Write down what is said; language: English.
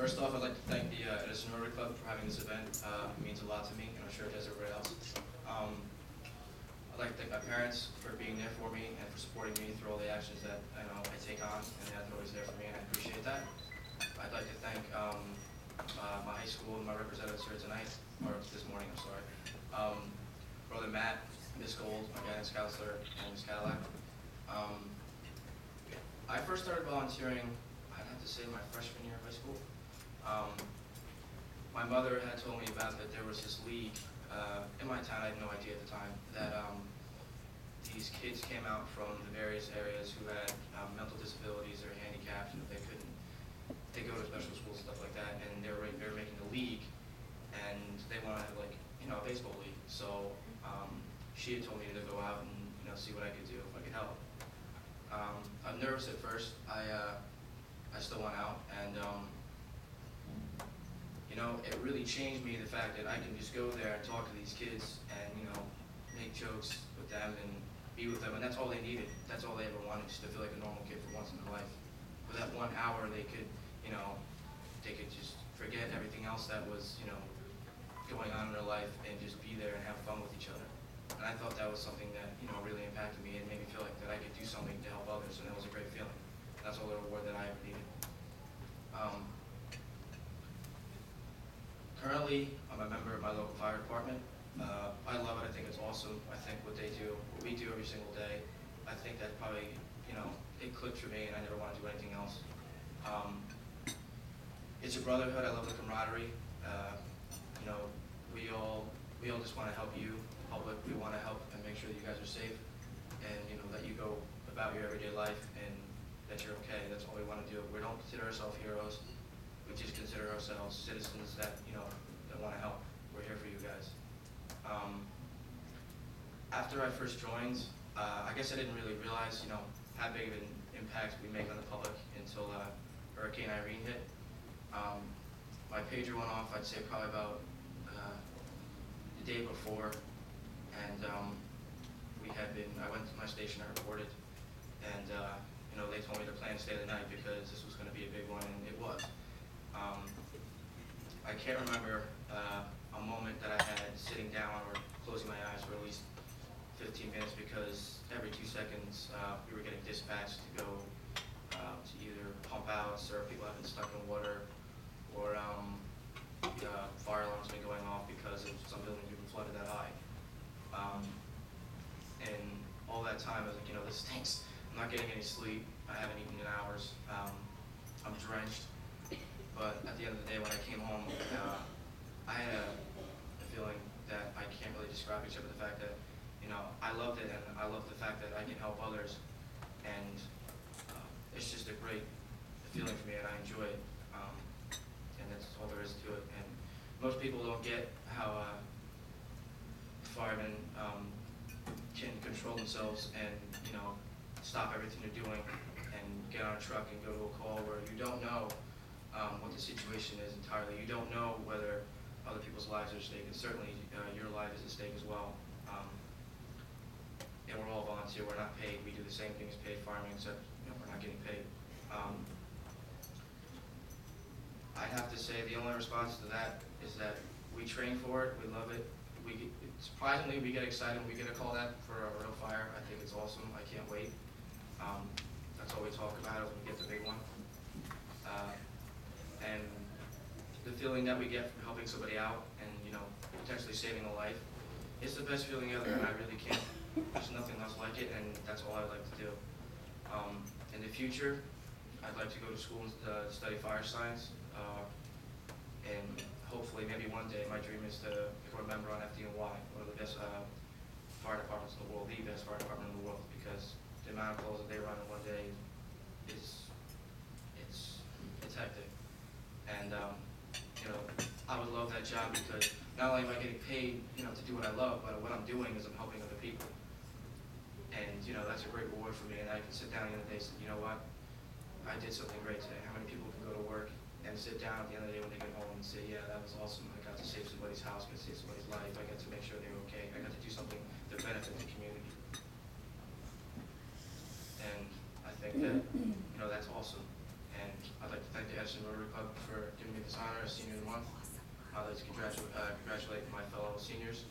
First off, I'd like to thank the Edison Rotary Club for having this event. It means a lot to me, and I'm sure it does everybody else. I'd like to thank my parents for being there for me and for supporting me through all the actions that I take on, and they're always there for me, and I appreciate that. I'd like to thank my high school and my representatives here tonight, or this morning, I'm sorry. Brother Matt, Miss Gold, my guidance counselor, and Miss Cadillac. I first started volunteering, I'd have to say, my freshman year of high school. My mother had told me about that there was this league in my town. I had no idea at the time that these kids came out from the various areas who had mental disabilities or handicaps, and they go to special schools and stuff like that, and they were making a league, and they want to have a baseball league. So she had told me to go out and see what I could do if I could help. I'm nervous at first. I still went out, and it really changed me, the fact that I can just go there and talk to these kids and make jokes with them and be with them, and that's all they needed. That's all they ever wanted, just to feel like a normal kid for once in their life. For that 1 hour, they could just forget everything else that was going on in their life and just be there and have fun with each other. And I thought that was something that really impacted me and made me feel like that I could do something to help others, and that was a great feeling. That's all the reward that I ever needed. Currently, I'm a member of my local fire department. I love it. I think it's awesome. I think what we do every single day, I think that probably, it clicked for me, and I never want to do anything else. It's a brotherhood. I love the camaraderie. We all just want to help you, public. We want to help and make sure that you guys are safe, and that you go about your everyday life and that you're okay. That's all we want to do. We don't consider ourselves heroes. We just consider ourselves citizens that that want to help. We're here for you guys. After I first joined, I guess I didn't really realize how big of an impact we make on the public until Hurricane Irene hit. My pager went off, I'd say probably about the day before, and I went to my station, I reported, and they told me to plan to stay the night because this was going to be a big one, and it was. I can't remember a moment that I had sitting down or closing my eyes for at least 15 minutes, because every 2 seconds we were getting dispatched to go to either pump out, serve people who have been stuck in water, or fire alarms been going off because of some buildings being flooded that high. And all that time I was like, this stinks. I'm not getting any sleep. I haven't eaten in hours. I'm drenched. But at the end of the day, when I came home, I had a feeling that I can't really describe, except for the fact that I loved it, and I love the fact that I can help others, and it's just a great feeling for me, and I enjoy it, and that's all there is to it. And most people don't get how firemen can control themselves and stop everything they're doing and get on a truck and go to a call where you don't know what the situation is entirely. You don't know whether other people's lives are at stake, and certainly your life is at stake as well. And we're all volunteer. We're not paid. We do the same thing as paid firemen, except we're not getting paid. I have to say the only response to that is that we train for it. We love it. Surprisingly, we get excited when we get a call that for a real fire. I think it's awesome. I can't wait. That's all we talk about is when we get the big one. And the feeling that we get from helping somebody out and potentially saving a life, it's the best feeling ever, and I really can't. There's nothing else like it, and that's all I'd like to do. In the future, I'd like to go to school and study fire science, and hopefully, maybe one day, my dream is to become a member on FDNY, one of the best fire departments in the world, the best fire department in the world, because the amount of calls that they run in one day is it's hectic. And I would love that job, because not only am I getting paid, to do what I love, but what I'm doing is I'm helping other people. And that's a great reward for me. And I can sit down the end of the day and say, you know what, I did something great today. How many people can go to work and sit down at the end of the day when they get home and say, yeah, that was awesome. I got to save somebody's house, I got to save somebody's life. I got to make sure they're okay. I got to do something to benefit the community. And I think that that's awesome. And I'd like to thank the Madison Rotary Club for giving me this honor as Senior of the Month. I'd like to congratulate my fellow seniors.